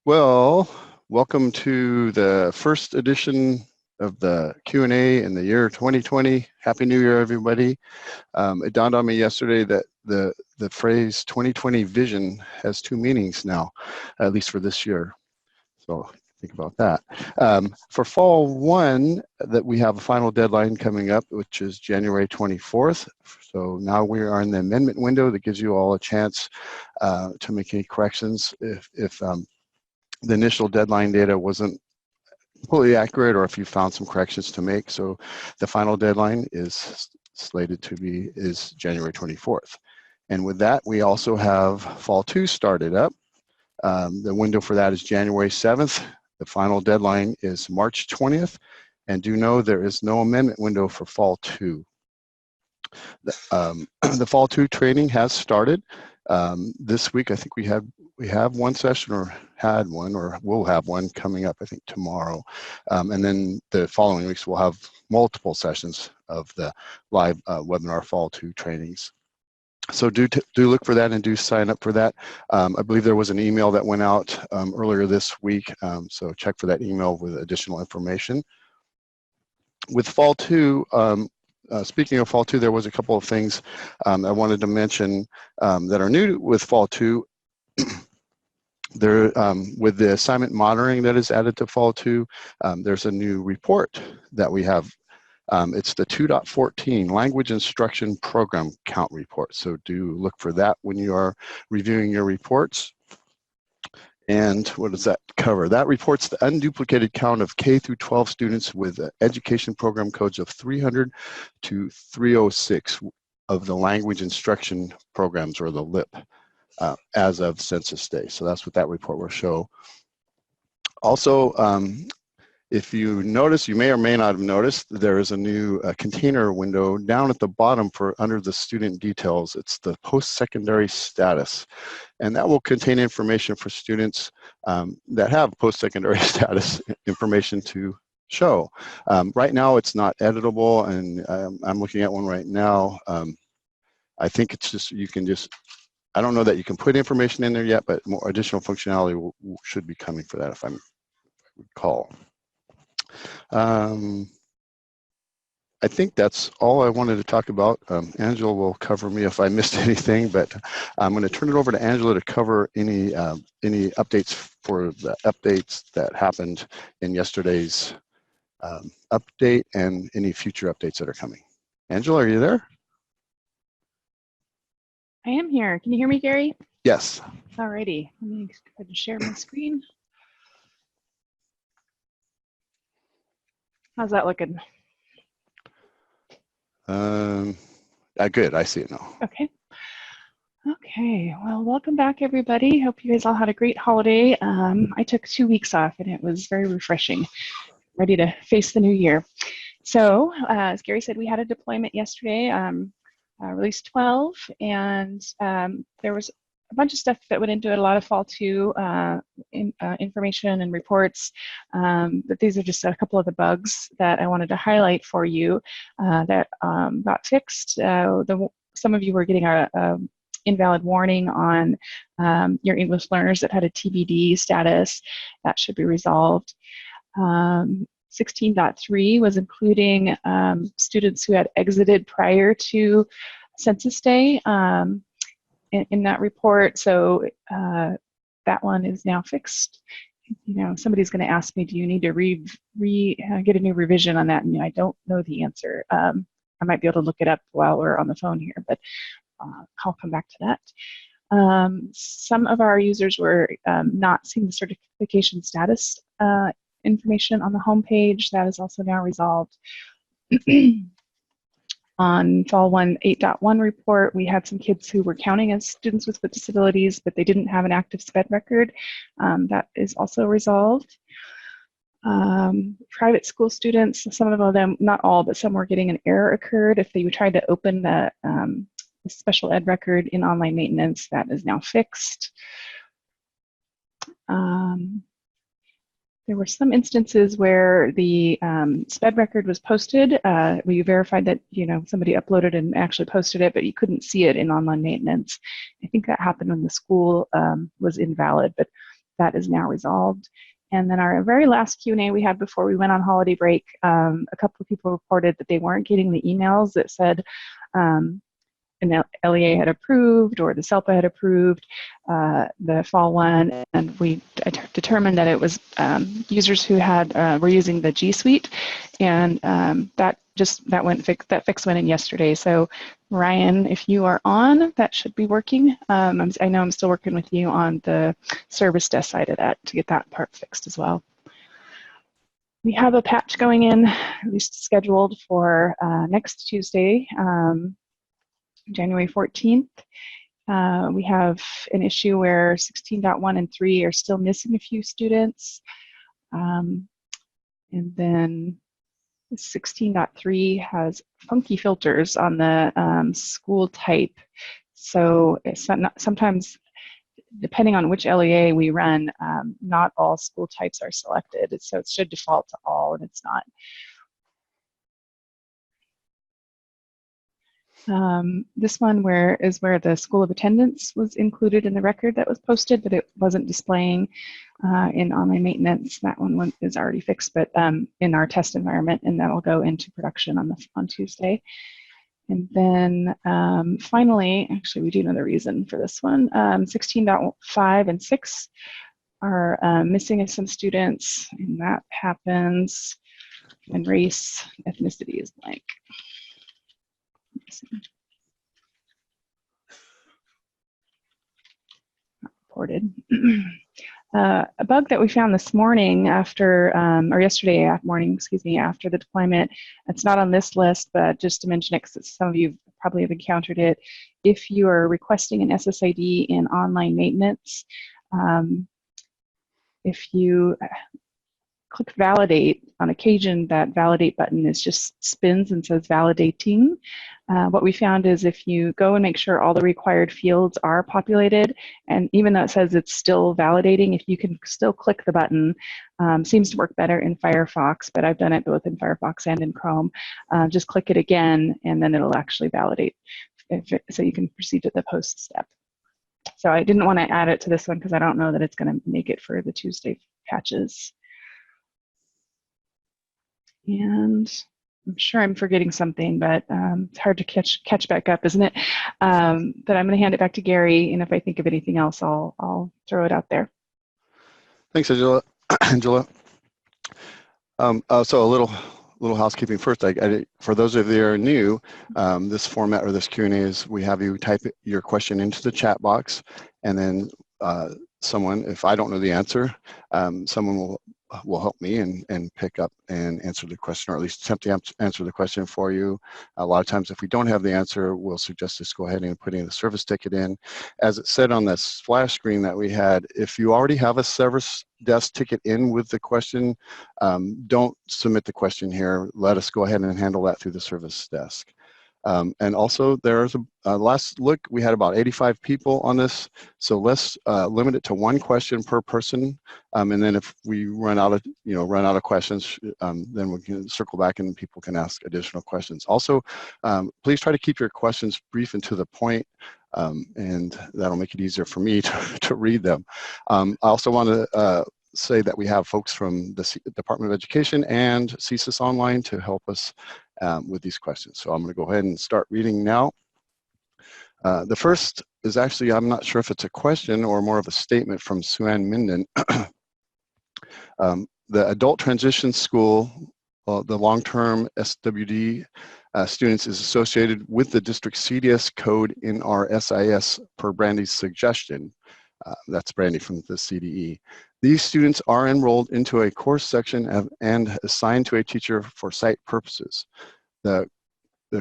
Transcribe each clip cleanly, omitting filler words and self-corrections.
Well, welcome to the first edition of the Q&A in the year 2020. Happy New Year, everybody. It dawned on me yesterday that the phrase 2020 vision has two meanings now, at least for this year. So think about that. For fall one, that we have a final deadline coming up, which is January 24th. So now we are in the amendment window that gives you all a chance to make any corrections if the initial deadline data wasn't completely accurate, or if you found some corrections to make. So the final deadline is slated to be January 24th. And with that, we also have fall two started up. The window for that is January 7th. The final deadline is March 20th. And do know there is no amendment window for fall two. The fall two training has started. This week, I think we have one session, or had one, or will have one coming up, I think tomorrow. And then the following weeks, we'll have multiple sessions of the live webinar fall two trainings. So do look for that and do sign up for that. I believe there was an email that went out earlier this week, so check for that email with additional information. With fall two, speaking of fall two, there was a couple of things I wanted to mention that are new with fall two. There, with the assignment monitoring that is added to fall two, there's a new report that we have. It's the 2.14 Language Instruction Program Count Report. So do look for that when you are reviewing your reports. And what does that cover? That reports the unduplicated count of K through 12 students with education program codes of 300 to 306 of the language instruction programs, or the LIP, as of census day. So that's what that report will show. Also, if you notice, you may or may not have noticed, there is a new container window down at the bottom for under the student details. It's the post-secondary status. And that will contain information for students that have post-secondary status information to show. Right now, it's not editable, and I'm looking at one right now. I think it's just, you can just, I don't know that you can put information in there yet, but more additional functionality should be coming for that, if I recall. I think that's all I wanted to talk about. Angela will cover me if I missed anything, but I'm going to turn it over to Angela to cover any updates for the updates that happened in yesterday's update and any future updates that are coming. Angela, are you there? I am here. Can you hear me, Gary? Yes. Alrighty. Let me go ahead and share my screen. How's that looking? Good. I see it now. Okay. Okay. Well, welcome back, everybody. Hope you guys all had a great holiday. I took 2 weeks off, and it was very refreshing. Ready to face the new year. So, as Gary said, we had a deployment yesterday. Release 12, and there was a bunch of stuff that went into it, a lot of fall two information and reports, but these are just a couple of the bugs that I wanted to highlight for you that got fixed. Some of you were getting a invalid warning on your English learners that had a TBD status. That should be resolved. 16.3 was including students who had exited prior to census day in that report. So that one is now fixed. You know, somebody's going to ask me, do you need to get a new revision on that? And I don't know the answer. I might be able to look it up while we're on the phone here, but I'll come back to that. Some of our users were not seeing the certification status information on the home page. That is also now resolved. On fall 8.1 report, we had some kids who were counting as students with disabilities, but they didn't have an active SPED record. That is also resolved. Private school students, some of them, not all, but some were getting an error occurred if they tried to open the special ed record in online maintenance. That is now fixed. There were some instances where the SPED record was posted. We verified that somebody uploaded and actually posted it, but you couldn't see it in online maintenance. I think that happened when the school was invalid, but that is now resolved. And then our very last Q&A we had before we went on holiday break, a couple of people reported that they weren't getting the emails that said an LEA had approved or the SELPA had approved the fall one, and we determined that it was users who had were using the G Suite, and that fix went in yesterday. So Ryan, if you are on, that should be working. I know I'm still working with you on the service desk side of that to get that part fixed as well. We have a patch going in, at least scheduled for next Tuesday, January 14th. We have an issue where 16.1 and 3 are still missing a few students. And then 16.3 has funky filters on the school type. So it's sometimes, depending on which LEA we run, not all school types are selected. So it should default to all, and it's not. This one is where the school of attendance was included in the record that was posted, but it wasn't displaying in online maintenance. That one is already fixed, but in our test environment, and that will go into production on Tuesday. And then finally, actually, we do know the reason for this one. 16.5 and 6 are missing some students, and that happens when race ethnicity is blank. Not reported. A bug that we found this morning after, or yesterday morning, excuse me, after the deployment, it's not on this list, but just to mention it because some of you probably have encountered it. If you are requesting an SSID in online maintenance, if you click validate, on occasion that validate button just spins and says validating. What we found is if you go and make sure all the required fields are populated, and even though it says it's still validating, if you can still click the button, seems to work better in Firefox, but I've done it both in Firefox and in Chrome. Just click it again, and then it'll actually validate, so you can proceed to the post step. So I didn't want to add it to this one because I don't know that it's going to make it for the Tuesday patches. And I'm sure I'm forgetting something, but it's hard to catch back up, isn't it? But I'm going to hand it back to Gary, and if I think of anything else, I'll throw it out there. Thanks, Angela. So a little housekeeping first. For those of you that are new, this format or this Q&A is we have you type your question into the chat box, and then someone, if I don't know the answer, someone will help me and pick up and answer the question, or at least attempt to answer the question for you. A lot of times if we don't have the answer, we'll suggest just go ahead and put in the service ticket in. As it said on the splash screen that we had, if you already have a service desk ticket in with the question, don't submit the question here. Let us go ahead and handle that through the service desk. And also there's a last look, we had about 85 people on this. So let's limit it to one question per person. And then if we run out of questions, then we can circle back and people can ask additional questions. Also, please try to keep your questions brief and to the point, and that'll make it easier for me to read them. I also want to say that we have folks from the Department of Education and CSIS Online to help us with these questions. So I'm going to go ahead and start reading now. The first is actually, I'm not sure if it's a question or more of a statement from Suan Minden. The Adult Transition School, the long-term SWD students is associated with the district CDS code in our SIS per Brandy's suggestion. That's Brandy from the CDE. These students are enrolled into a course section and assigned to a teacher for site purposes. The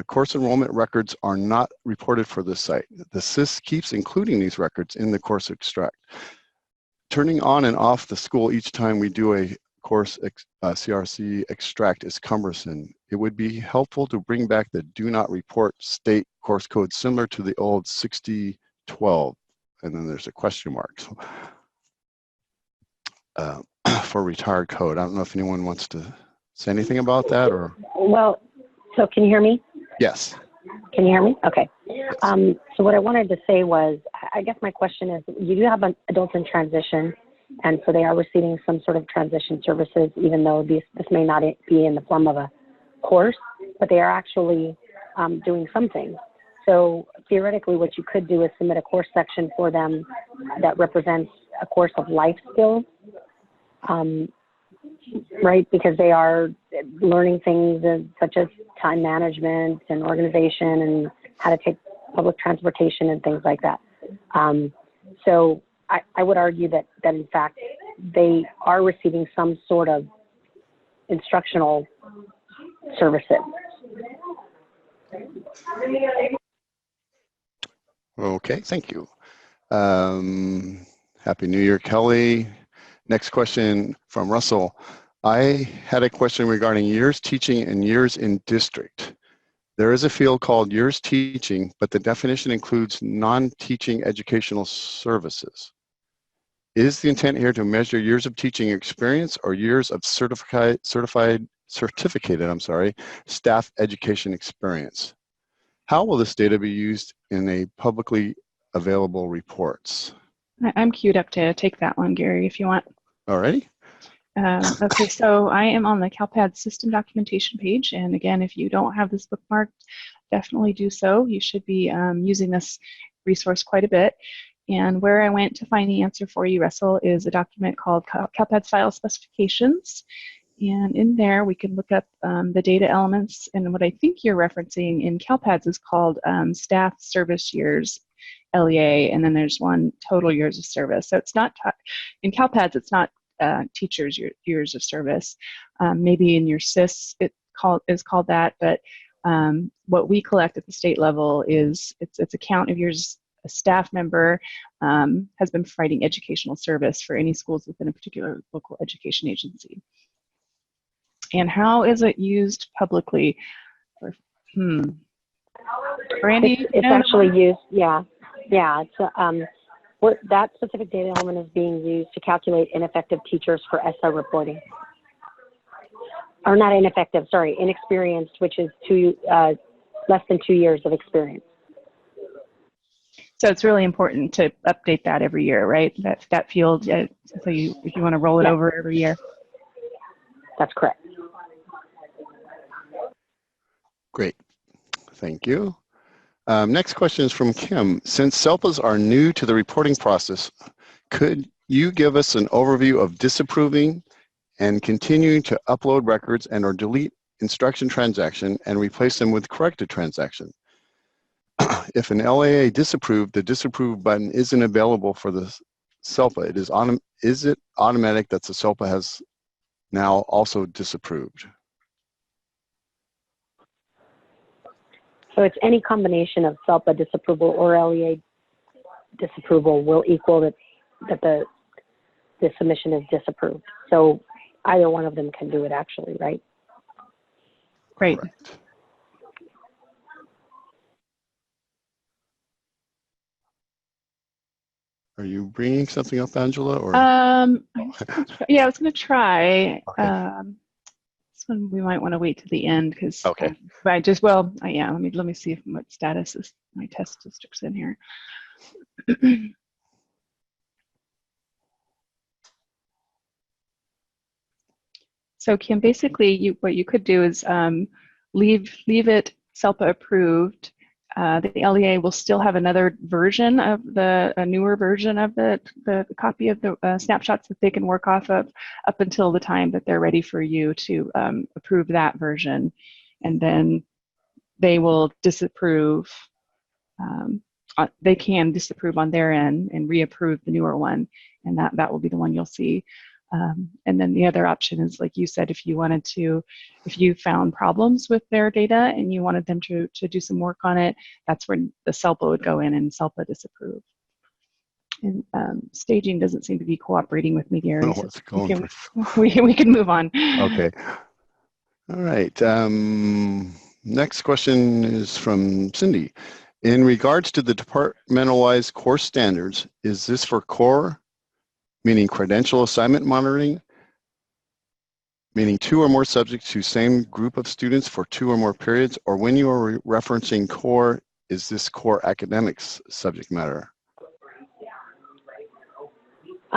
course enrollment records are not reported for this site. The SIS keeps including these records in the course extract. Turning on and off the school each time we do a course CRC extract is cumbersome. It would be helpful to bring back the do not report state course code similar to the old 6012. And then there's a question mark. For retired code. I don't know if anyone wants to say anything about that or. Well, so can you hear me? Yes. Can you hear me? Okay. Yes. So what I wanted to say was, I guess my question is, you do have adults in transition, And so they are receiving some sort of transition services, even though this may not be in the form of a course, but they are actually doing something. So theoretically, what you could do is submit a course section for them that represents a course of life skills, right? Because they are learning things such as time management and organization and how to take public transportation and things like that. So I would argue that in fact, they are receiving some sort of instructional services. Okay, thank you. Happy New Year, Kelly. Next question from Russell. I had a question regarding years teaching and years in district. There is a field called years teaching, but the definition includes non-teaching educational services. Is the intent here to measure years of teaching experience or years of certificated staff education experience? How will this data be used in a publicly available reports? I'm queued up to take that one, Gary, if you want. Alrighty. Okay, so I am on the Calpads system documentation page, and again, if you don't have this bookmarked, definitely do so. You should be using this resource quite a bit. And where I went to find the answer for you, Russell, is a document called Calpads File Specifications. And in there, we can look up the data elements. And what I think you're referencing in Calpads is called staff service years, LEA, and then there's one total years of service. So it's not, in Calpads, it's not teachers' years of service. Maybe in your SIS, it is called that, but what we collect at the state level is it's a count of years a staff member has been providing educational service for any schools within a particular local education agency. And how is it used publicly? Randy? It's actually used, yeah. It's, that specific data element is being used to calculate ineffective teachers for SI reporting. Or not ineffective, sorry, inexperienced, which is less than 2 years of experience. So it's really important to update that every year, right? That field, so if you want to roll it over every year. That's correct. Great, thank you. Next question is from Kim. Since SELPAs are new to the reporting process, could you give us an overview of disapproving and continuing to upload records and or delete instruction transaction and replace them with corrected transaction? If an LAA disapproved, the disapprove button isn't available for the SELPA. Is it automatic that the SELPA has now also disapproved? So it's any combination of SELPA disapproval or LEA disapproval will equal that the submission is disapproved. So either one of them can do it actually, right? Great. Correct. Are you bringing something up, Angela? Or Yeah, I was going to try. Okay. This one we might want to wait to the end because Okay. yeah. Let me see what status is my test districts in here. So Kim, basically, what you could do is leave it SELPA approved. The LEA will still have another version of a newer version of the copy of the snapshots that they can work off of up until the time that they're ready for you to approve that version. And then they will disapprove. They can disapprove on their end and reapprove the newer one. And that will be the one you'll see. And then the other option is, like you said, if you found problems with their data and you wanted them to do some work on it, that's when the SELPA would go in and SELPA disapprove. And staging doesn't seem to be cooperating with me, Gary. Oh, So we can move on. Okay. All right. Next question is from Cindy. In regards to the departmentalized course standards, is this for core, meaning credential assignment monitoring, meaning 2 or more subjects to same group of students for 2 or more periods, or when you are referencing core, is this core academics subject matter?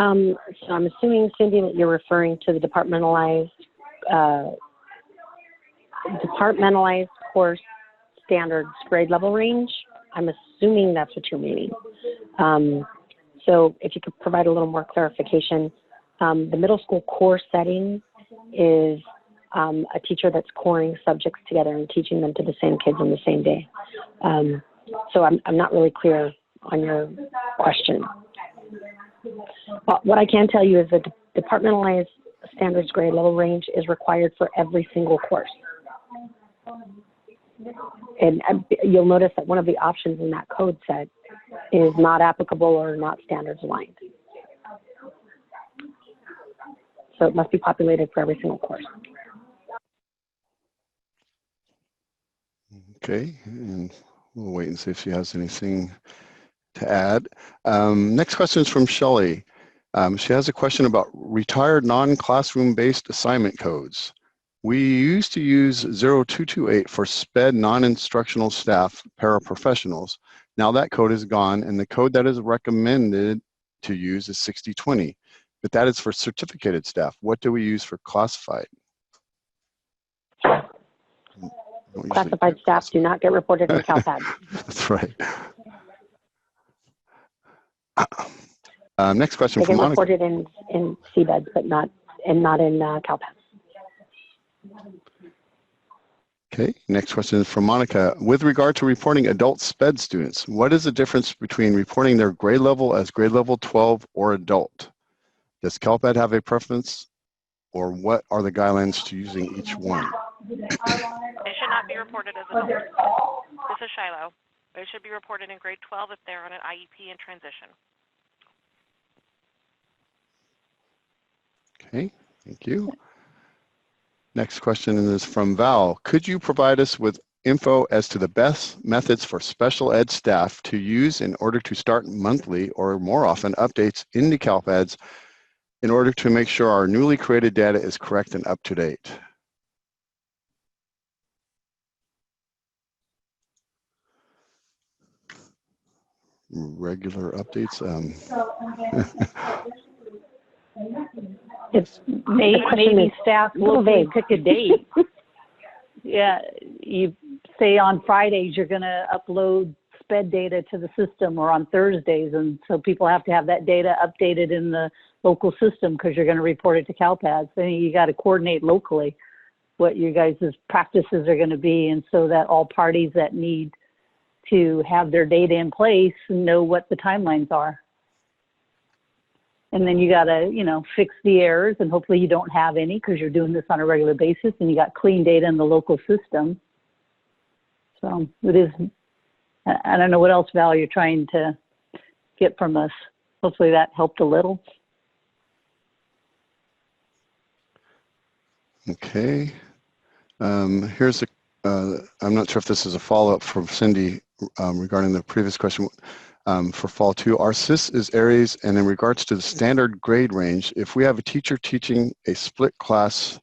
So I'm assuming, Cindy, that you're referring to the departmentalized course standards grade level range. I'm assuming that's what you're meaning. So if you could provide a little more clarification, the middle school core setting is a teacher that's coring subjects together and teaching them to the same kids on the same day. So I'm not really clear on your question. But what I can tell you is that the departmentalized standards grade level range is required for every single course. And you'll notice that one of the options in that code set is not applicable or not standards aligned. So it must be populated for every single course. Okay, and we'll wait and see if she has anything to add. Next question is from Shelley. She has a question about retired non-classroom based assignment codes. We used to use 0228 for SPED non-instructional staff paraprofessionals. Now that code is gone, and the code that is recommended to use is 6020, but that is for certificated staff. What do we use for classified? Classified staff do not get reported in Calpads. That's right. Next question They from get Monica. reported in CBEDs, but not in Calpads. Okay, next question is from Monica. With regard to reporting adult SPED students, what is the difference between reporting their grade level as grade level 12 or adult? Does Calpad have a preference, or what are the guidelines to using each one? They should not be reported as adults. This is Shiloh. They should be reported in grade 12 if they're on an IEP in transition. Okay, thank you. Next question is from Val. Could you provide us with info as to the best methods for special ed staff to use in order to start monthly or more often updates into Calpads in order to make sure our newly created data is correct and up to date? Regular updates. It's Maybe staff locally pick a date. Yeah, you say on Fridays you're going to upload SPED data to the system, or on Thursdays, and so people have to have that data updated in the local system because you're going to report it to Calpads. Then you got to coordinate locally what you guys' practices are going to be, and so that all parties that need to have their data in place know what the timelines are. And then you got to, fix the errors, and hopefully you don't have any because you're doing this on a regular basis and you got clean data in the local system. So it is, I don't know what else, Val, you're trying to get from us. Hopefully that helped a little. Okay. Here's I'm not sure if this is a follow-up from Cindy regarding the previous question. For fall 2, our SIS is Aries, and in regards to the standard grade range, if we have a teacher teaching a split class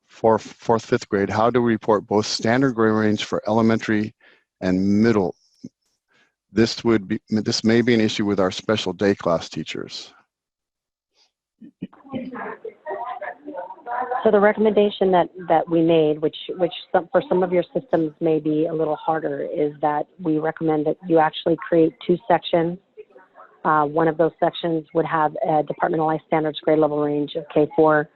for 4th, 5th grade, how do we report both standard grade range for elementary and middle? This may be an issue with our special day class teachers. So the recommendation that we made, which for some of your systems may be a little harder, is that we recommend that you actually create 2 sections. One of those sections would have a departmentalized standards grade level range of K4.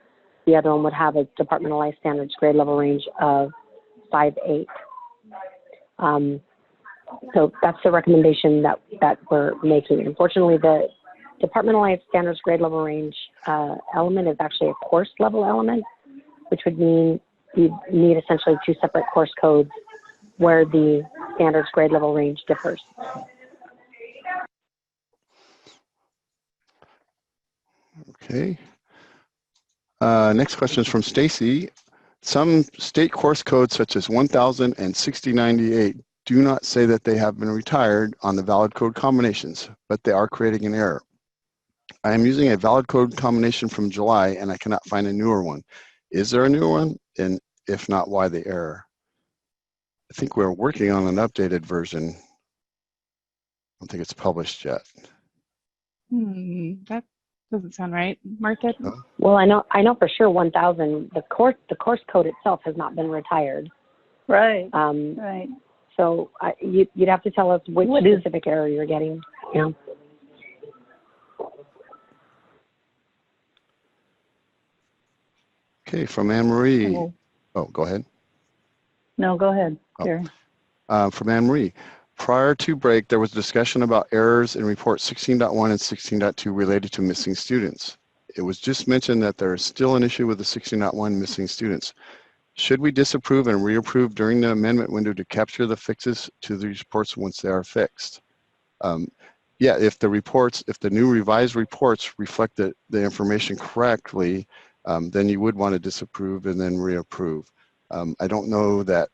The other one would have a departmentalized standards grade level range of 5-8. So that's the recommendation that we're making. Unfortunately, the departmentalized standards grade level range element is actually a course level element, which would mean you need essentially 2 separate course codes where the standards grade level range differs. Okay. Next question is from Stacy. Some state course codes such as 1000 and 6098 do not say that they have been retired on the valid code combinations, but they are creating an error. I am using a valid code combination from July and I cannot find a newer one. Is there a newer one? And if not, why the error? I think we're working on an updated version. I don't think it's published yet. That Doesn't sound right, Martha. No? Well, I know for sure 1,000. The course code itself has not been retired. Right. Um, Right. So you'd have to tell us which specific error you're getting. You know. Okay, from Anne Marie. Oh, go ahead. No, go ahead, Gary. From Anne Marie. Prior to break, there was discussion about errors in report 16.1 and 16.2 related to missing students. It was just mentioned that there is still an issue with the 16.1 missing students. Should we disapprove and reapprove during the amendment window to capture the fixes to the reports once they are fixed? Yeah, if the new revised reports reflect the information correctly, then you would want to disapprove and then reapprove. I don't know that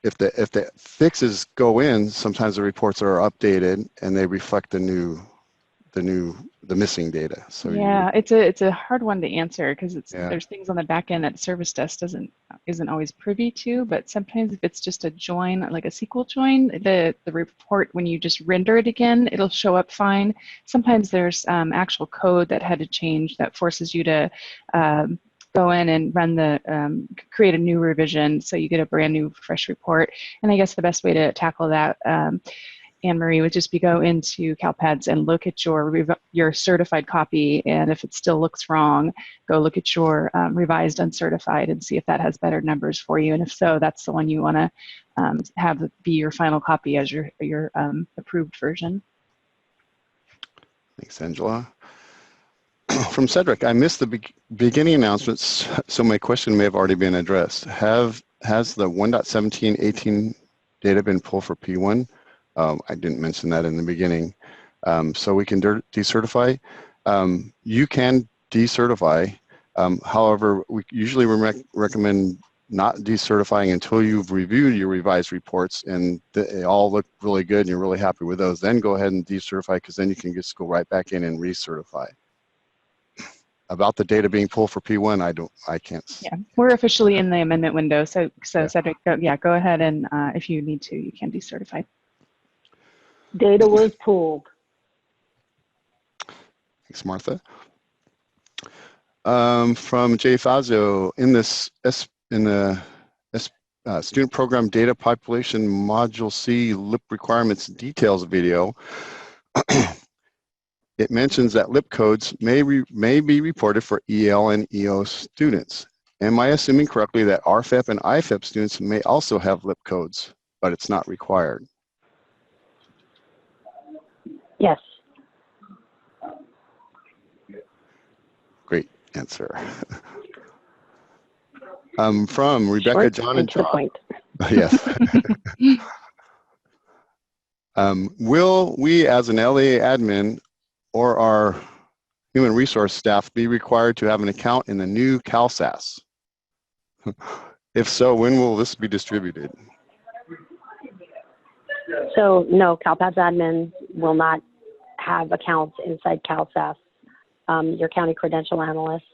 if the fixes go in, sometimes the reports are updated and they reflect the missing data. So yeah, it's a hard one to answer because Yeah. there's things on the back end that service desk isn't always privy to, but sometimes if it's just a join, like a SQL join, the report, when you just render it again, it'll show up fine. Sometimes there's actual code that had to change that forces you to go in and run create a new revision so you get a brand new fresh report. And I guess the best way to tackle that, Anne-Marie, would just be go into Calpads and look at your certified copy, and if it still looks wrong, go look at your revised uncertified and see if that has better numbers for you, and if so, that's the one you want to have be your final copy as your approved version. Thanks, Angela. From Cedric, I missed the beginning announcements, so my question may have already been addressed. Has the 1.17.18 data been pulled for P1? I didn't mention that in the beginning. So we can decertify. You can decertify. However, we usually recommend not decertifying until you've reviewed your revised reports and they all look really good and you're really happy with those. Then go ahead and decertify, because then you can just go right back in and recertify. About the data being pulled for P1, I can't. Yeah, we're officially in the amendment window. So Yeah. Cedric, go ahead and if you need to, you can decertify. Data was pulled. Thanks, Martha. From Jay Fazio, in the student program data population module C LIP requirements details video, it mentions that LIP codes may be reported for EL and EO students. Am I assuming correctly that RFEP and IFEP students may also have LIP codes, but it's not required? Yes. Great answer. From Rebecca, Short John, and to the John. point. Yes. Will we, as an LA admin or our human resource staff, be required to have an account in the new CalSAS? If so, when will this be distributed? So no, Calpads admins will not have accounts inside CalSAS. Your county credential analyst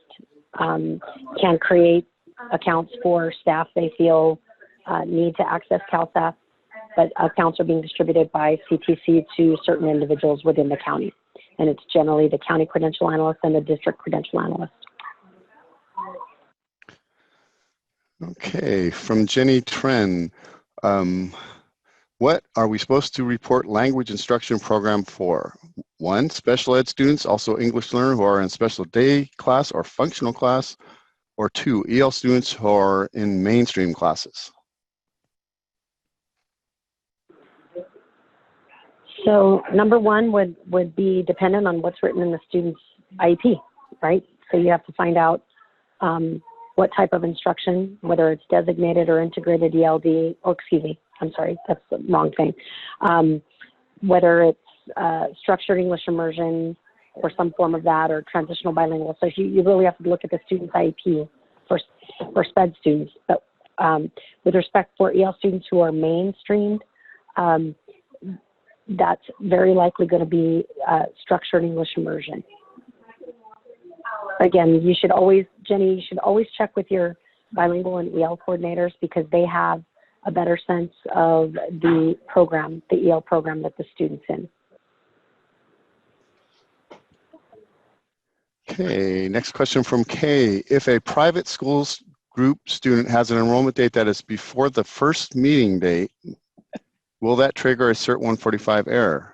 can create accounts for staff they feel need to access CalSAS, but accounts are being distributed by CTC to certain individuals within the county. And it's generally the county credential analyst and the district credential analyst. Okay, from Jenny Tren. What are we supposed to report language instruction program for? 1, special ed students, also English learners who are in special day class or functional class, or 2, EL students who are in mainstream classes? So number 1 would be dependent on what's written in the student's IEP, right? So you have to find out what type of instruction, whether it's designated or integrated ELD, oh, excuse me, I'm sorry, that's the wrong thing. Whether it's structured English immersion or some form of that, or transitional bilingual. So you really have to look at the student's IEP for SPED students. But with respect for EL students who are mainstreamed, that's very likely going to be structured English immersion. Again, you should always, Jenny, you should always check with your bilingual and EL coordinators, because they have a better sense of the program, the EL program that the student's in. Okay, next question from Kay. If a private schools group student has an enrollment date that is before the first meeting date, will that trigger a CERT 145 error?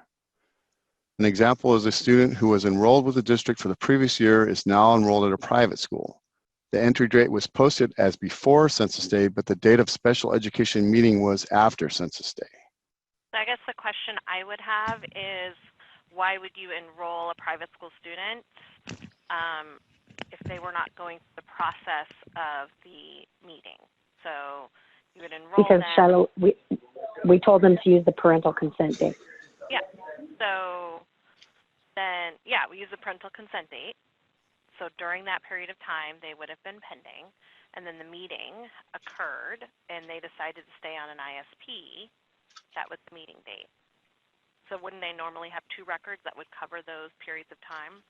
An example is a student who was enrolled with the district for the previous year is now enrolled at a private school. The entry date was posted as before census day, but the date of special education meeting was after census day. So I guess the question I would have is, why would you enroll a private school student if they were not going through the process of the meeting? So you would enroll Because them. Shiloh, we told them to use the parental consent date. Yeah. So then, yeah, we use the parental consent date. So during that period of time, they would have been pending, and then the meeting occurred, and they decided to stay on an ISP. That was the meeting date. So wouldn't they normally have 2 records that would cover those periods of time?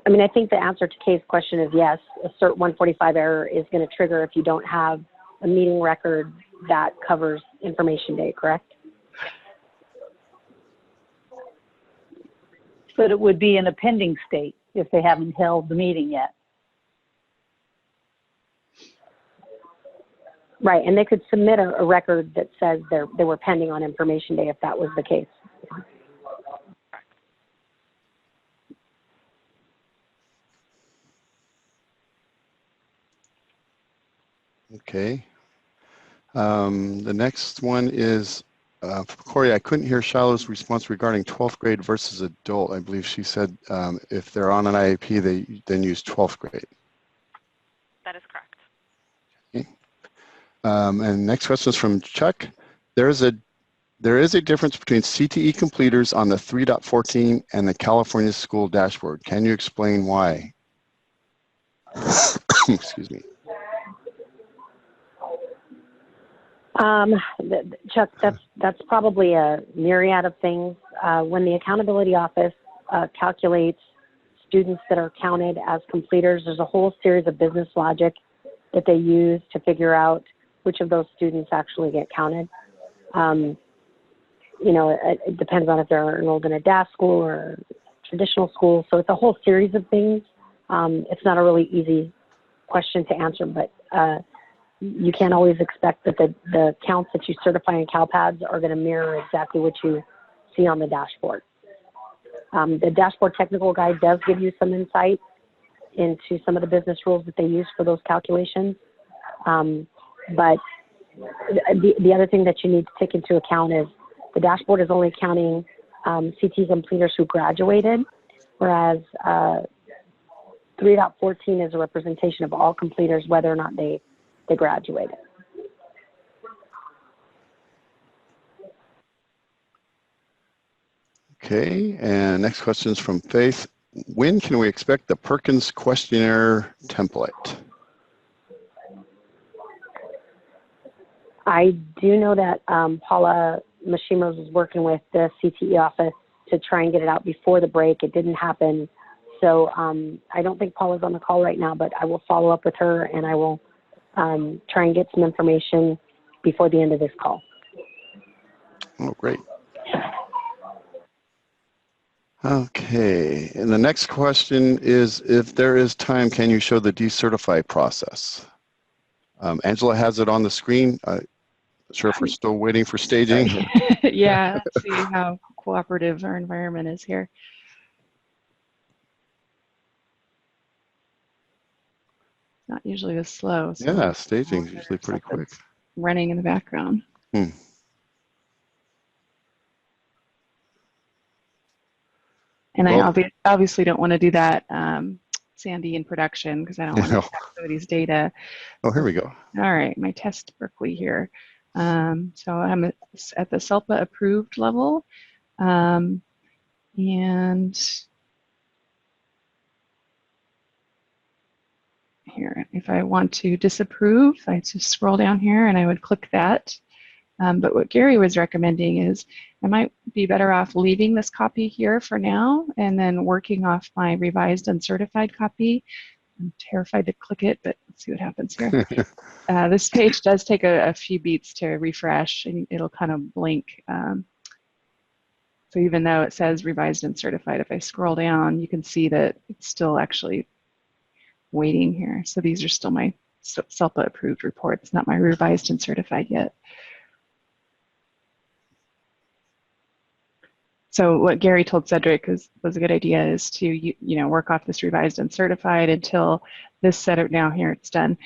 I mean, I think the answer to Kay's question is yes. A CERT 145 error is going to trigger if you don't have a meeting record that covers information day, correct? But it would be in a pending state if they haven't held the meeting yet. Right, and they could submit a record that says they were pending on information day if that was the case. Okay. The next one is, Corey, I couldn't hear Shiloh's response regarding 12th grade versus adult. I believe she said if they're on an IEP, they then use 12th grade. That is correct. Okay. And next question is from Chuck. There is a difference between CTE completers on the 3.14 and the California school dashboard. Can you explain why? Excuse me. Chuck, that's probably a myriad of things. When the accountability office calculates students that are counted as completers, there's a whole series of business logic that they use to figure out which of those students actually get counted. You know, it depends on if they're enrolled in a DAS school or traditional school. So it's a whole series of things. It's not a really easy question to answer, but you can't always expect that the counts that you certify in Calpads are going to mirror exactly what you see on the dashboard. The dashboard technical guide does give you some insight into some of the business rules that they use for those calculations. But the other thing that you need to take into account is the dashboard is only counting CT completers who graduated, whereas 3.14 is a representation of all completers, whether or not they graduated. Okay, and next question is from Faith. When can we expect the Perkins questionnaire template? I do know that Paula Mashimos is working with the CTE office to try and get it out before the break. It didn't happen. So I don't think Paula's on the call right now, but I will follow up with her and I will try and get some information before the end of this call. Oh, great. Okay, and the next question is, if there is time, can you show the decertify process? Angela has it on the screen. Not sure if we're still waiting for staging. Yeah, let's see how cooperative our environment is here. Not usually this slow. So Yeah, staging is usually pretty quick. Running in the background. Hmm. And Well, I obviously don't want to do that, Sandy, in production, because I don't want to have somebody's data. Oh, here we go. All right, my test Berkeley here. So I'm at the SELPA approved level. And here, if I want to disapprove, I just scroll down here and I would click that. But what Gary was recommending is I might be better off leaving this copy here for now and then working off my revised uncertified copy. I'm terrified to click it, but let's see what happens here. This page does take a few beats to refresh and it'll kind of blink. So even though it says revised and certified, if I scroll down, you can see that it's still actually waiting here. So these are still my SELPA approved reports, not my revised and certified yet. So what Gary told Cedric was a good idea, is to work off this revised and certified until this set of, now here it's done.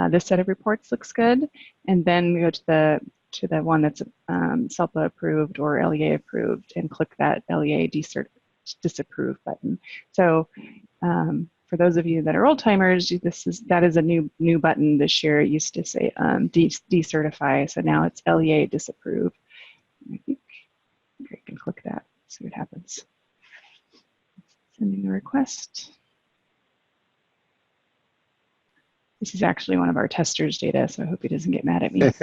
This set of reports looks good, and then we go to the one that's SELPA approved or LEA approved, and click that LEA disapprove button. So for those of you that are old timers, that is a new button this year. It used to say decertify, so now it's LEA disapprove. I think you can click that, see what happens. Sending the request. This is actually one of our testers' data, so I hope he doesn't get mad at me. There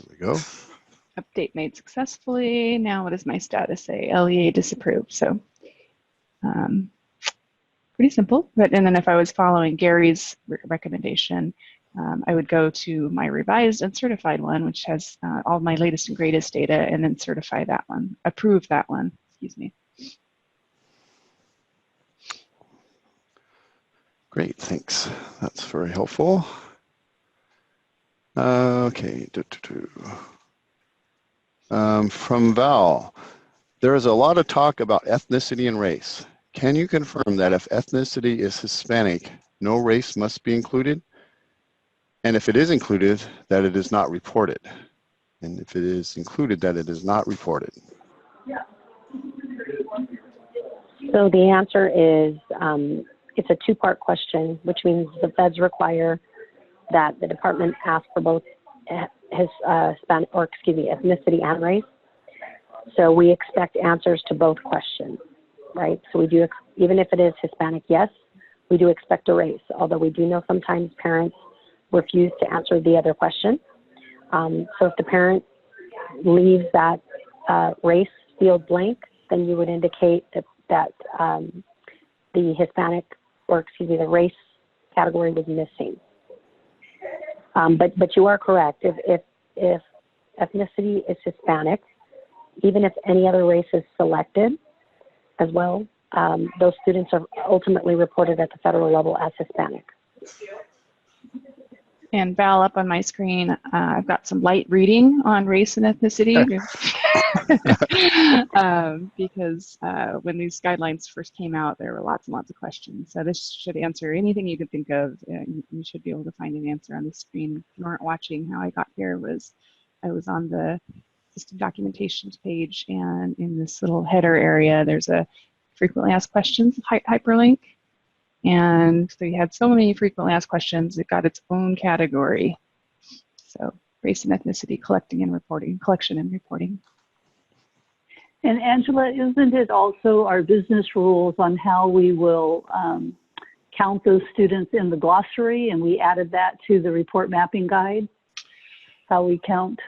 we go. Update made successfully. Now what does my status say? LEA disapproved. So pretty simple. And then if I was following Gary's recommendation, I would go to my revised and certified one, which has all my latest and greatest data, and then certify that one, approve that one, excuse me. Great, thanks. That's very helpful. Okay. From Val, there is a lot of talk about ethnicity and race. Can you confirm that if ethnicity is Hispanic, no race must be included? And if it is included, that it is not reported? And if it is included, that it is not reported? So the answer is, it's a two-part question, which means the feds require that the department ask for both ethnicity and race. So we expect answers to both questions, right? So we do, even if it is Hispanic, yes, we do expect a race, although we do know sometimes parents refuse to answer the other question. So if the parent leaves that race field blank, then you would indicate that the Hispanic, or the race category was missing. But you are correct. If ethnicity is Hispanic, even if any other race is selected as well, those students are ultimately reported at the federal level as Hispanic. And Val, up on my screen, I've got some light reading on race and ethnicity. Because when these guidelines first came out, there were lots and lots of questions. So this should answer anything you could think of. You should be able to find an answer on the screen. If you weren't watching, how I got here was I was on the system documentations page, and in this little header area, there's a frequently asked questions hyperlink. And so you had so many frequently asked questions, it got its own category. So race and ethnicity, collection and reporting. And Angela, isn't it also our business rules on how we will count those students in the glossary, and we added that to the report mapping guide, how we count?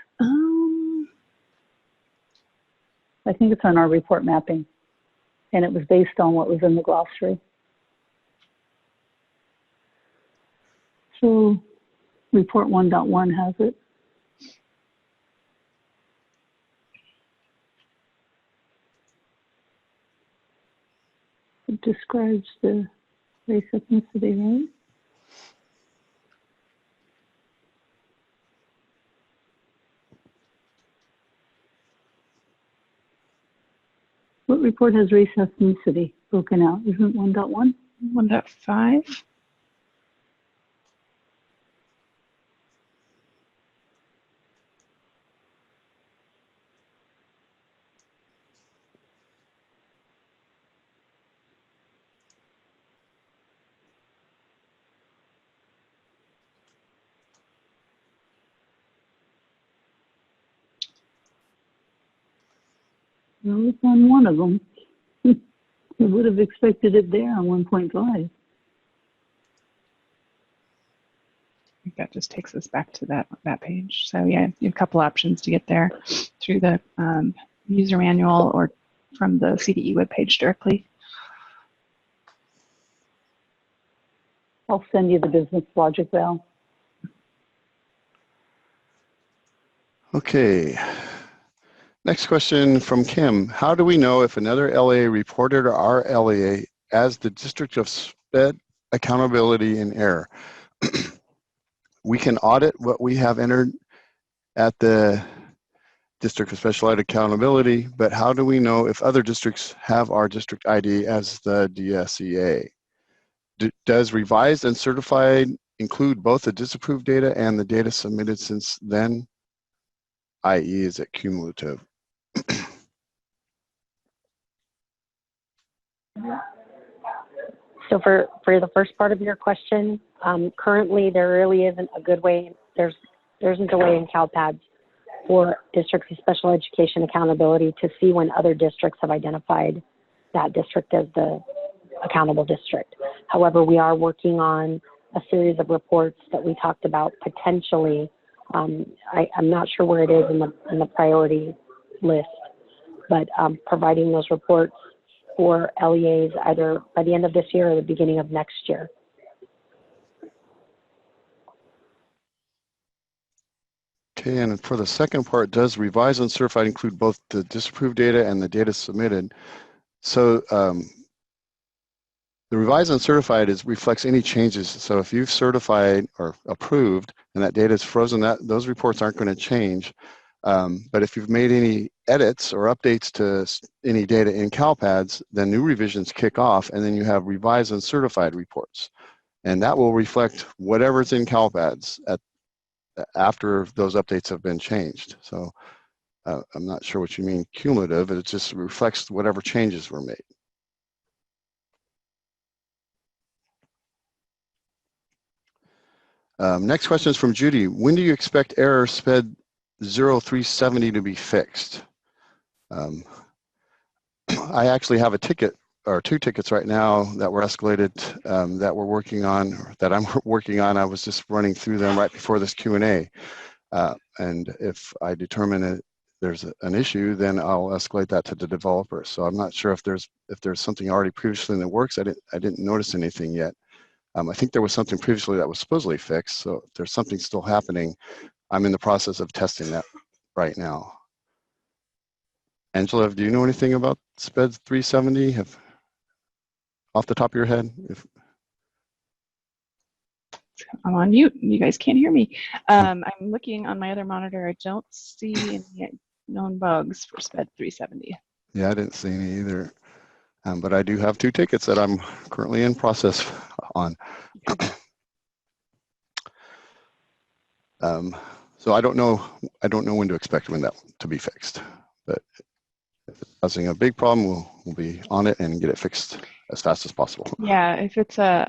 I think it's on our report mapping, and it was based on what was in the glossary. So report 1.1 has it. It describes the race ethnicity, right? What report has race ethnicity broken out? Isn't 1.1? 1.5. Well, it's on one of them. You would have expected it there on 1.5. I think that just takes us back to that page. So yeah, you have a couple options to get there through the user manual or from the CDE webpage directly. I'll send you the business logic, Val. Okay. Next question from Kim. How do we know if another LA reported our LA as the District of SPED accountability in error? We can audit what we have entered at the District of Special Ed Accountability, but how do we know if other districts have our district ID as the DSEA? Does revised and certified include both the disapproved data and the data submitted since then, i.e. is it cumulative? So for the first part of your question, currently there really isn't a good way, there isn't a way in Calpads for districts of special education accountability to see when other districts have identified that district as the accountable district. However, we are working on a series of reports that we talked about potentially. I'm not sure where it is in the priority list, but providing those reports for LEAs either by the end of this year or the beginning of next year. Okay, and for the second part, does revised and certified include both the disapproved data and the data submitted? So the revised and certified reflects any changes. So if you've certified or approved and that data is frozen, those reports aren't going to change. But if you've made any edits or updates to any data in Calpads, then new revisions kick off, and then you have revised and certified reports. And that will reflect whatever's in Calpads after those updates have been changed. So I'm not sure what you mean cumulative. It just reflects whatever changes were made. Next question is from Judy. When do you expect error SPED 0370 to be fixed? I actually have a ticket or 2 tickets right now that were escalated that we're working on, or that I'm working on. I was just running through them right before this Q&A. And if I determine there's an issue, then I'll escalate that to the developer. So I'm not sure if there's something already previously in the works. I didn't notice anything yet. I think there was something previously that was supposedly fixed. So if there's something still happening, I'm in the process of testing that right now. Angela, do you know anything about SPED 370? Off the top of your head? I'm on mute. You guys can't hear me. I'm looking on my other monitor. I don't see any known bugs for SPED 370. Yeah, I didn't see any either. But I do have 2 tickets that I'm currently in process on. So I don't know when to expect that to be fixed. But if it's causing a big problem, we'll be on it and get it fixed as fast as possible. Yeah, if it's a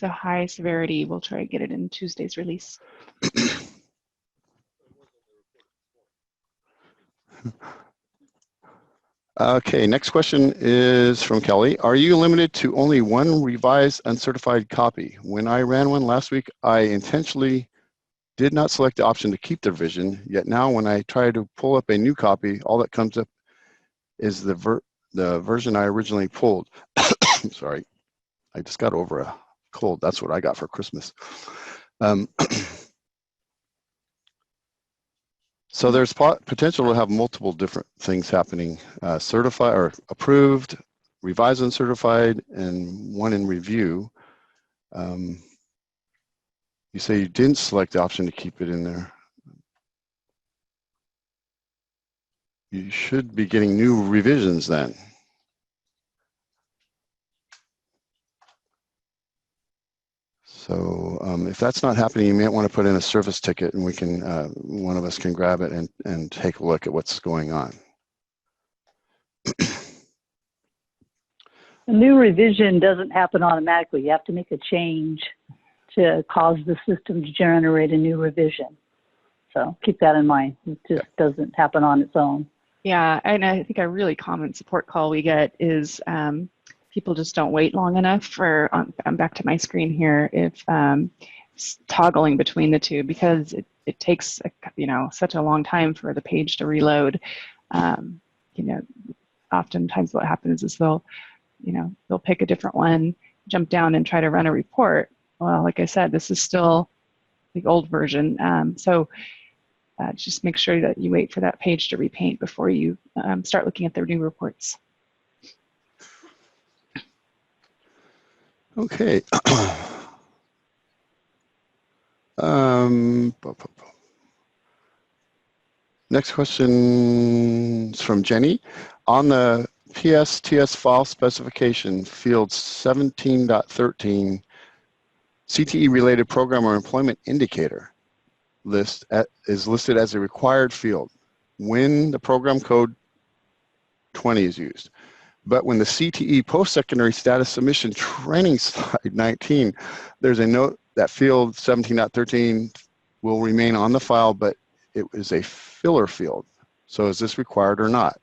high severity, we'll try to get it in Tuesday's release. Okay, next question is from Kelly. Are you limited to only one revised uncertified copy? When I ran one last week, I intentionally did not select the option to keep the revision, yet now when I try to pull up a new copy, all that comes up is the version I originally pulled. Sorry, I just got over a cold. That's what I got for Christmas. So there's potential to have multiple different things happening, certified or approved, revised and certified, and one in review. You say you didn't select the option to keep it in there. You should be getting new revisions then. So if that's not happening, you might want to put in a service ticket, and we can, one of us can grab it and take a look at what's going on. A new revision doesn't happen automatically. You have to make a change to cause the system to generate a new revision. So keep that in mind. It just doesn't happen on its own. Yeah, and I think a really common support call we get is people just don't wait long enough for, I'm back to my screen here, if toggling between the two, because it takes, such a long time for the page to reload. Oftentimes what happens is they'll pick a different one, jump down and try to run a report. Well, like I said, this is still the old version. So just make sure that you wait for that page to repaint before you start looking at the new reports. Okay. Next question is from Jenny. On the PSTS file specification, field 17.13, CTE related program or employment indicator is listed as a required field when the program code 20 is used. But when the CTE post-secondary status submission training slide 19, there's a note that field 17.13 will remain on the file, but it is a filler field. So is this required or not?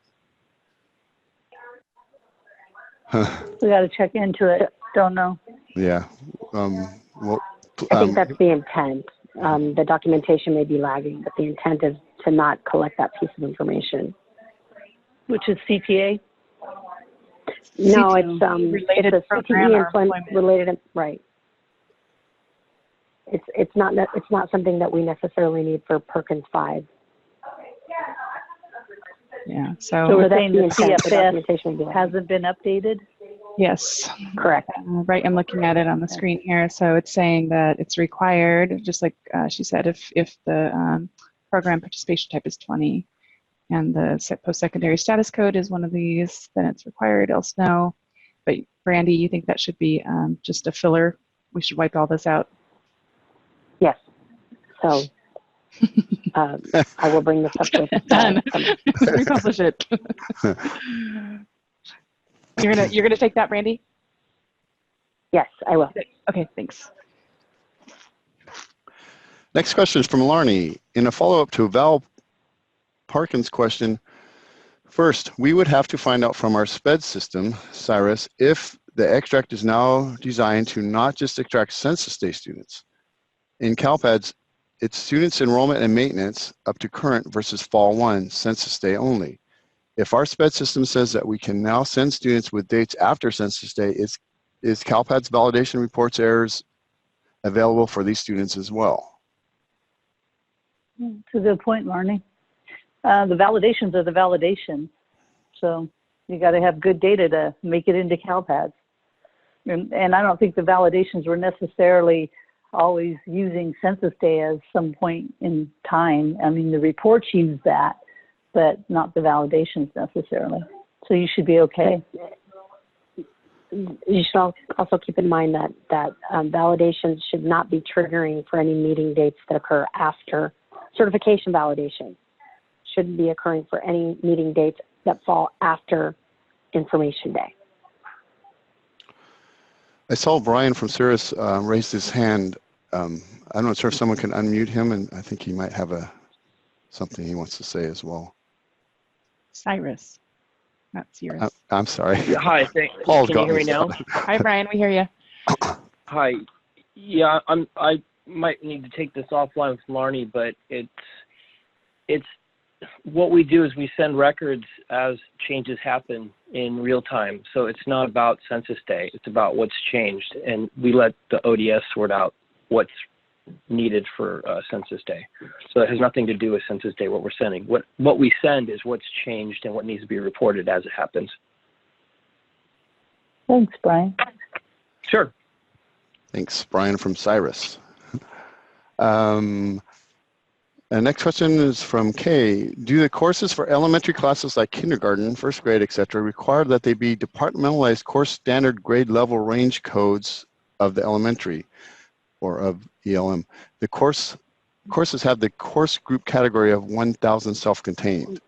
We got to check into it. Don't know. Yeah. Well, I think that's the intent. The documentation may be lagging, but the intent is to not collect that piece of information. Which is CTA? No, it's related it's a program CTE or employment related, right. It's not something that we necessarily need for Perkins 5. Yeah, So so we're that's saying the the intent. The documentation will be CFS lagging. hasn't been updated? yes. Correct. Right, I'm looking at it on the screen here. So it's saying that it's required, just like she said, if the program participation type is 20 and the post-secondary status code is one of these, then it's required, else no. But Brandy, you think that should be just a filler? We should wipe all this out? Yes. So I will bring this up with Done. Republish it. You're gonna take that, Brandy? Yes, I will. Okay, thanks. next question is from Larney. In a follow-up to Val Parkin's question, first, we would have to find out from our SPED system, Cyrus, if the extract is now designed to not just extract census day students. In Calpads, it's students enrollment and maintenance up to current versus fall 1, census day only. If our SPED system says that we can now send students with dates after census day, is Calpads validation reports errors available for these students as well? It's a good point, Marnie. The validations are the validations. So you got to have good data to make it into Calpads. And I don't think the validations were necessarily always using census day as some point in time. I mean, the reports use that, but not the validations necessarily. So you should be okay. You should also keep in mind that validations should not be triggering for any meeting dates that occur after certification validation. Shouldn't be occurring for any meeting dates that fall after information day. I saw Brian from Cirrus raised his hand. I'm not sure if someone can unmute him, and I think he might have something he wants to say as well. Cyrus, not Cirrus. I'm sorry. Yeah, hi, thanks. Paul's Can you got hear me me now? Hi, Brian. We hear you. Hi. Yeah, I might need to take this offline with Marnie, but it's what we do is we send records as changes happen in real time. So it's not about census day. It's about what's changed, and we let the ODS sort out what's needed for census day. So it has nothing to do with census day, what we're sending. What we send is what's changed and what needs to be reported as it happens. Thanks, Brian. Sure. Thanks, Brian from Cyrus. And next question is from Kay. Do the courses for elementary classes like kindergarten, first grade, etc., require that they be departmentalized course standard grade level range codes of the elementary or of ELM? The courses have the course group category of 1,000 self-contained.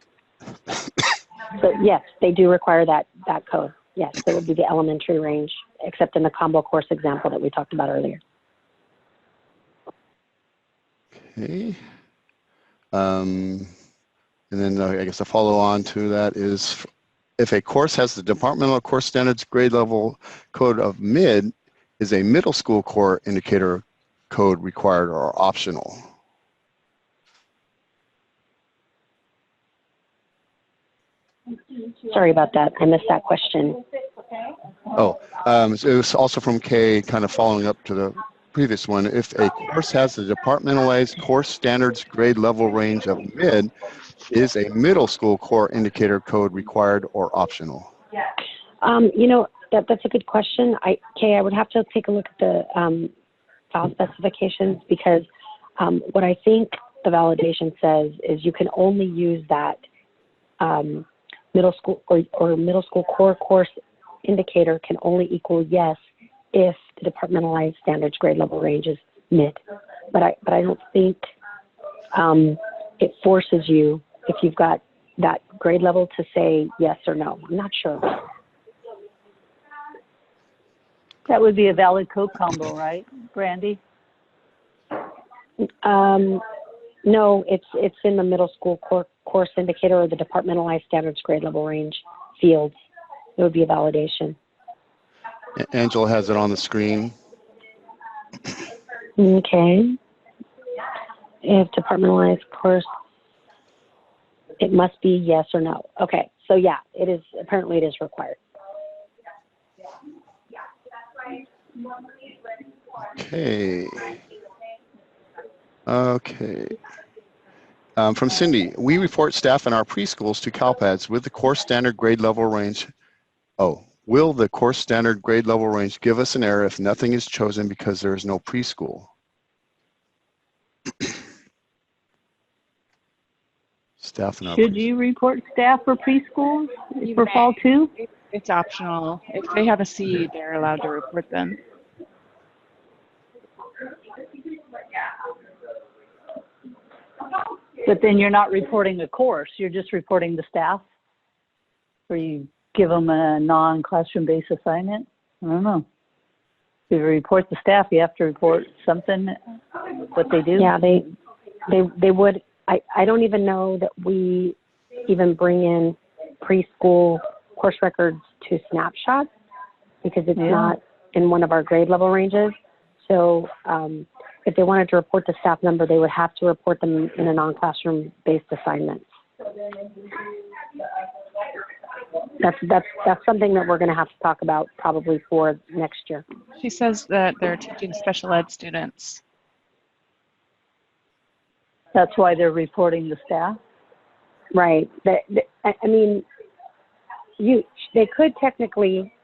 So yes, they do require that code. Yes, it would be the elementary range, except in the combo course example that we talked about earlier. Okay. And then I guess a follow on to that is if a course has the departmental course standards grade level code of mid, is a middle school core indicator code required or optional? Sorry about that. I missed that question. Oh, it was also from Kay, kind of following up to the previous one, if a course has a departmentalized course standards grade level range of mid, is a middle school core indicator code required or optional? You know, that's a good question. Kay, I would have to take a look at the file specifications, because what I think the validation says is you can only use that middle school or middle school core course indicator can only equal yes if the departmentalized standards grade level range is mid. But I don't think it forces you, if you've got that grade level, to say yes or no. I'm not sure. That would be a valid code combo, right, Brandy? No, it's in the middle school course indicator or the departmentalized standards grade level range fields. It would be a validation. Angela has it on the screen. Okay. If departmentalized course, it must be yes or no. Okay, so yeah, it is, apparently it is required. Okay. Okay. From Cindy, we report staff in our preschools to Calpads with the course standard grade level range. Oh, will the course standard grade level range give us an error if nothing is chosen because there is no preschool? Staff in our Should you report staff for preschools for fall 2? It's optional. If they have a seed, they're allowed to report them. But then you're not reporting the course, you're just reporting the staff? Or you give them a non-classroom based assignment? I don't know. If you report the staff, you have to report something, what they do? Yeah, they would. I don't even know that we even bring in preschool course records to Snapshot, because it's not in one of our grade level ranges. So if they wanted to report the staff number, they would have to report them in a non-classroom based assignment. That's something that we're going to have to talk about probably for next year. She says that they're teaching special ed students. That's why they're reporting the staff? Right. I mean, they could technically,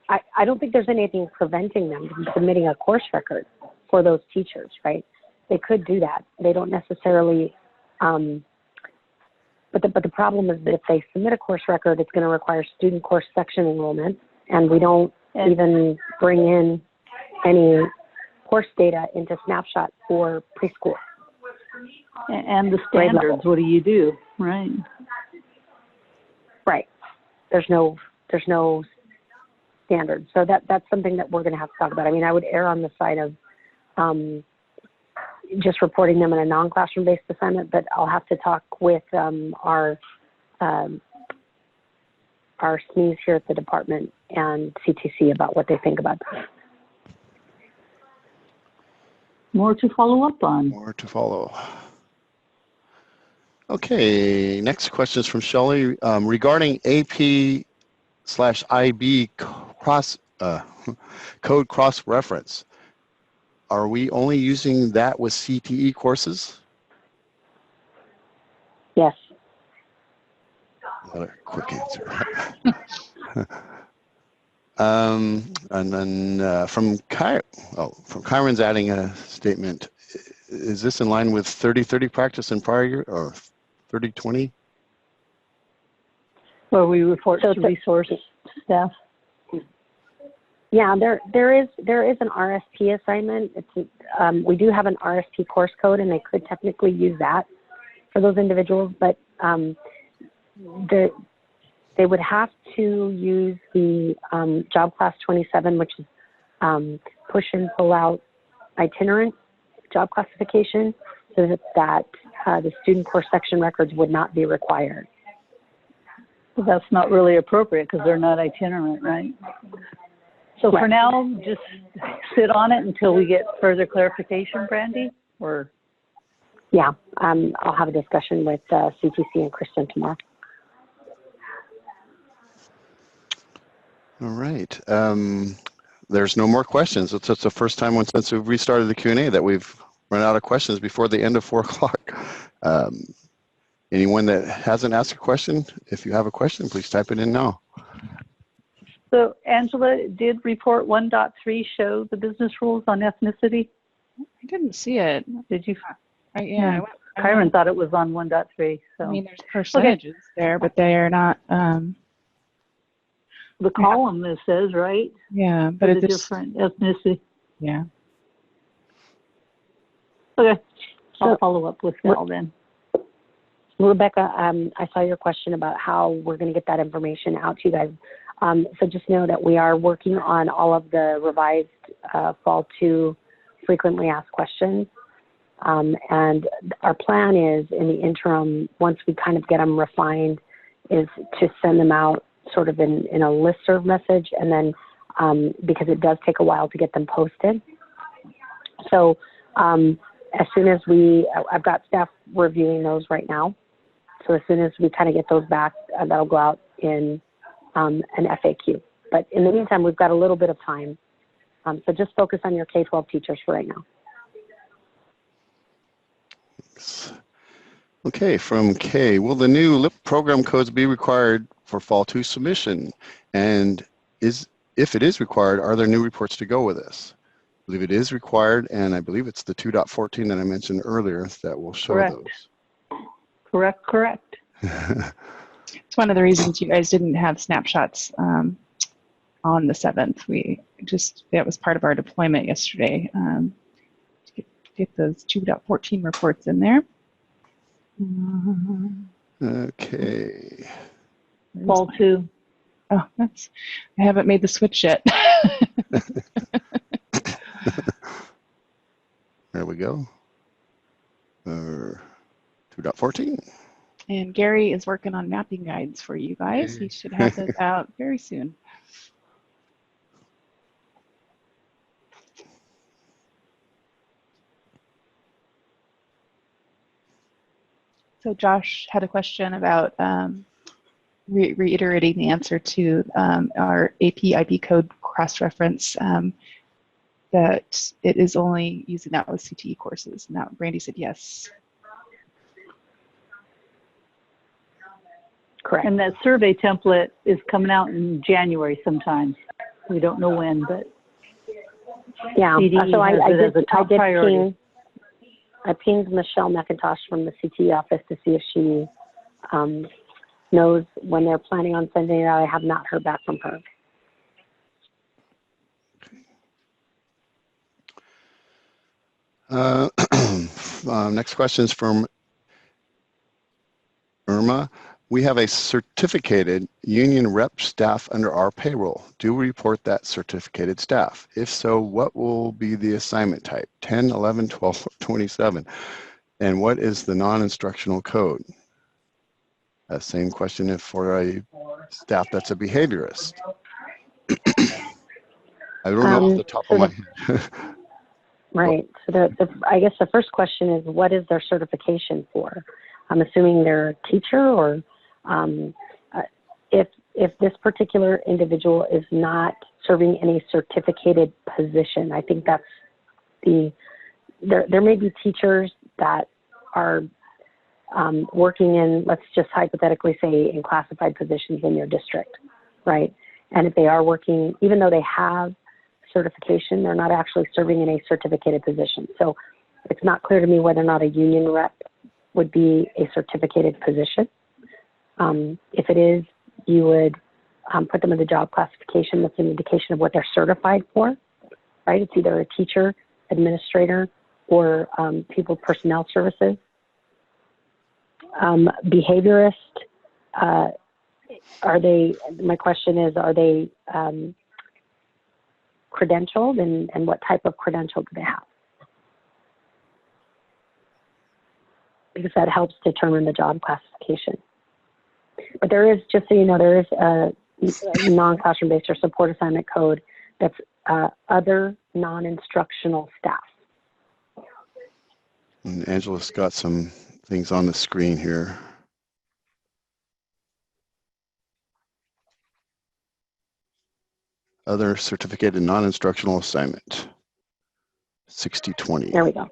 I don't think there's anything preventing them from submitting a course record for those teachers, right? They could do that. They don't necessarily, but the problem is that if they submit a course record, it's going to require student course section enrollment, and we don't even bring in any course data into Snapshot for preschool. And the standards, what do you do? Right. Right. There's no standards. So that's something that we're going to have to talk about. I mean, I would err on the side of just reporting them in a non-classroom based assignment, but I'll have to talk with our SMEs here at the department and CTC about what they think about that. More to follow up on. More to follow. Okay, next question is from Shelley. Regarding AP/IB code cross-reference, are we only using that with CTE courses? Yes. Another quick answer. And then from Kyron's adding a statement. Is this in line with 30/30 practice in prior year, or 30/20? Where we report to resource staff? Yeah, there is an RSP assignment. We do have an RSP course code, and they could technically use that for those individuals, but they would have to use the job class 27, which is push and pull out itinerant job classification, so that the student course section records would not be required. Well, that's not really appropriate because they're not itinerant, right? So for now, just sit on it until we get further clarification, Brandy, or? Yeah, I'll have a discussion with CTC and Kristen tomorrow. All right. there's no more questions. It's the first time since we've restarted the Q&A that we've run out of questions before the end of 4 o'clock. Anyone that hasn't asked a question, if you have a question, please type it in now. So Angela, did report 1.3 show the business rules on ethnicity? I didn't see it. Did you? Yeah. Kyron thought it was on 1.3. So I mean, there's percentages there, but they are not. The column it says, right? Yeah, but it's it's different ethnicity. Yeah. Okay, I'll follow up with Val then. Rebecca, I saw your question about how we're going to get that information out to you guys. So just know that we are working on all of the revised Fall 2 frequently asked questions. And our plan is, in the interim, once we kind of get them refined, is to send them out sort of in a listserv message, and then because it does take a while to get them posted. So as soon as I've got staff reviewing those right now. So as soon as we kind of get those back, that'll go out in an FAQ. But in the meantime, we've got a little bit of time. So just focus on your K-12 teachers for right now. Okay, from Kay, will the new LIP program codes be required for Fall 2 submission? And if it is required, are there new reports to go with this? I believe it is required, and I believe it's the 2.14 that I mentioned earlier that will show those. Correct. It's one of the reasons you guys didn't have snapshots on the 7th. That was part of our deployment yesterday to get those 2.14 reports in there. Okay. Fall 2. Oh, I haven't made the switch yet. There we go. 2.14. And Gary is working on mapping guides for you guys. He should have those out very soon. So Josh had a question about reiterating the answer to our AP IB code cross-reference, that it is only using that with CTE courses. Now, Brandy said yes. Correct. And that survey template is coming out in January sometimes. We don't know when, but yeah. CDE So I did pinged Michelle McIntosh from the CTE office to see if she knows when they're planning on sending it out. I have not heard back from her. Next question is from Irma. We have a certificated union rep staff under our payroll. Do we report that certificated staff? If so, what will be the assignment type? 10, 11, 12, 27? And what is the non-instructional code? Same question if for a staff that's a behaviorist. I don't know off the top of my head. Right. So I guess the first question is, what is their certification for? I'm assuming they're a teacher, or if this particular individual is not serving in a certificated position, I think that's there may be teachers that are working in, let's just hypothetically say, in classified positions in your district, right? And if they are working, even though they have certification, they're not actually serving in a certificated position. So it's not clear to me whether or not a union rep would be a certificated position. If it is, you would put them in the job classification. That's an indication of what they're certified for, right? It's either a teacher, administrator, or people personnel services. Behaviorist, my question is, are they credentialed, and what type of credential do they have? Because that helps determine the job classification. But there is, just so you know, there is a non-classroom based or support assignment code that's other non-instructional staff. And Angela's got some things on the screen here. other certificate and non-instructional assignment. 6020. There we go.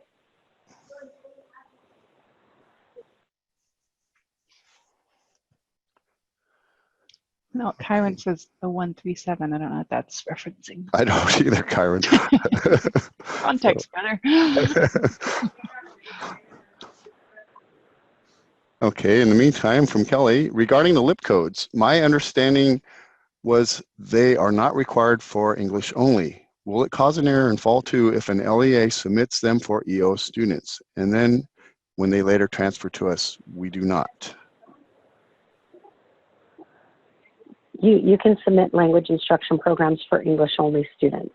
No, Kyron says the 137. I don't know what that's referencing. I don't either, Kyron. Context, brother. Okay, in the meantime, from Kelly, regarding the LIP codes, my understanding was they are not required for English only. Will it cause an error in Fall 2 if an LEA submits them for EO students, and then when they later transfer to us, we do not? You can submit language instruction programs for English-only students,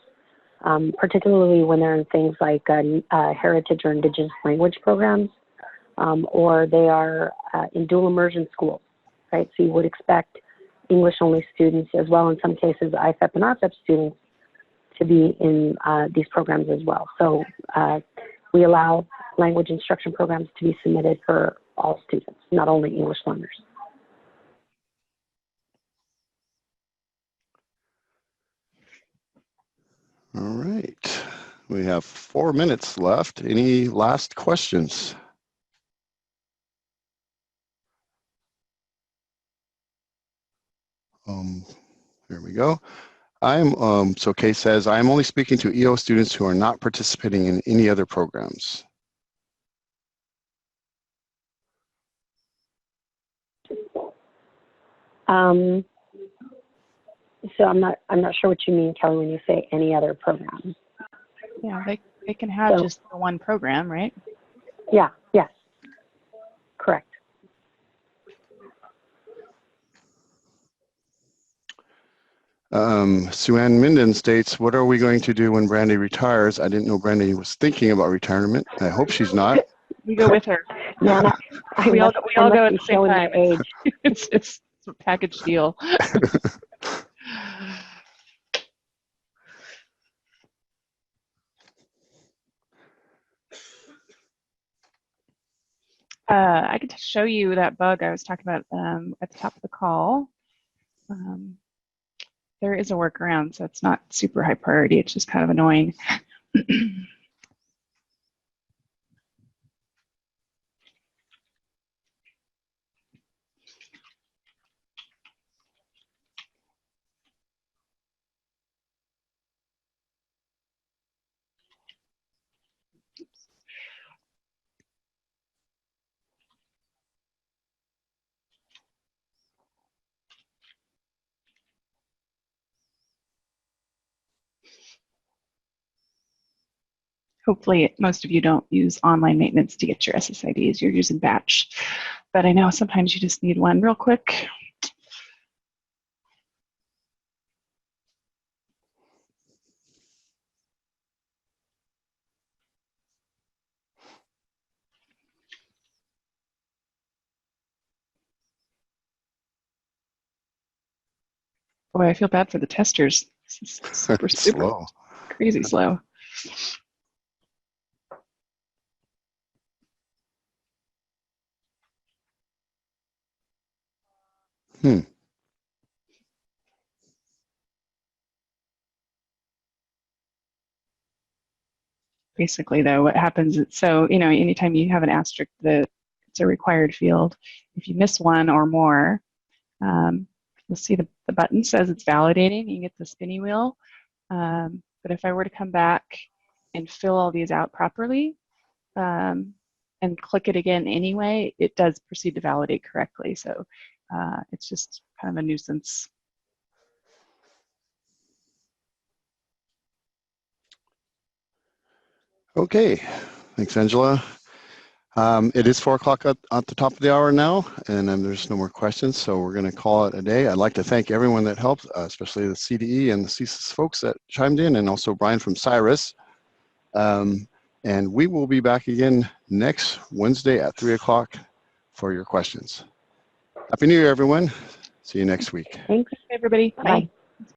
particularly when they're in things like heritage or indigenous language programs, or they are in dual immersion schools, right? So you would expect English-only students, as well in some cases IFEP and RFEP students, to be in these programs as well. So we allow language instruction programs to be submitted for all students, not only English learners. All right, we have 4 minutes left. Any last questions? Here we go. So Kay says, I'm only speaking to EO students who are not participating in any other programs. So I'm not sure what you mean, Kelly, when you say any other program. Yeah, they can have just the one program, right? Yeah, yes, correct. Sue Ann Minden states, what are we going to do when Brandy retires? I didn't know Brandy was thinking about retirement. I hope she's not. We go with her. Yeah, we all go at the same time. Age. It's a package deal. I could show you that bug I was talking about at the top of the call. There is a workaround, so it's not super high priority. It's just kind of annoying. Hopefully, most of you don't use online maintenance to get your SSIDs. You're using batch. But I know sometimes you just need one real quick. Boy, I feel bad for the testers. This is super Slow. Crazy slow. Basically, though, what happens is, so, anytime you have an asterisk, it's a required field. If you miss one or more, you'll see the button says it's validating. You get the spinny wheel. But if I were to come back and fill all these out properly and click it again anyway, it does proceed to validate correctly. So it's just kind of a nuisance. Okay, thanks, Angela. It is 4 o'clock at the top of the hour now, and there's no more questions, so we're going to call it a day. I'd like to thank everyone that helped, especially the CDE and the CSIS folks that chimed in, and also Brian from Cyrus. And we will be back again next Wednesday at 3 o'clock for your questions. Happy New Year, everyone. See you next week. Thanks, everybody. Bye.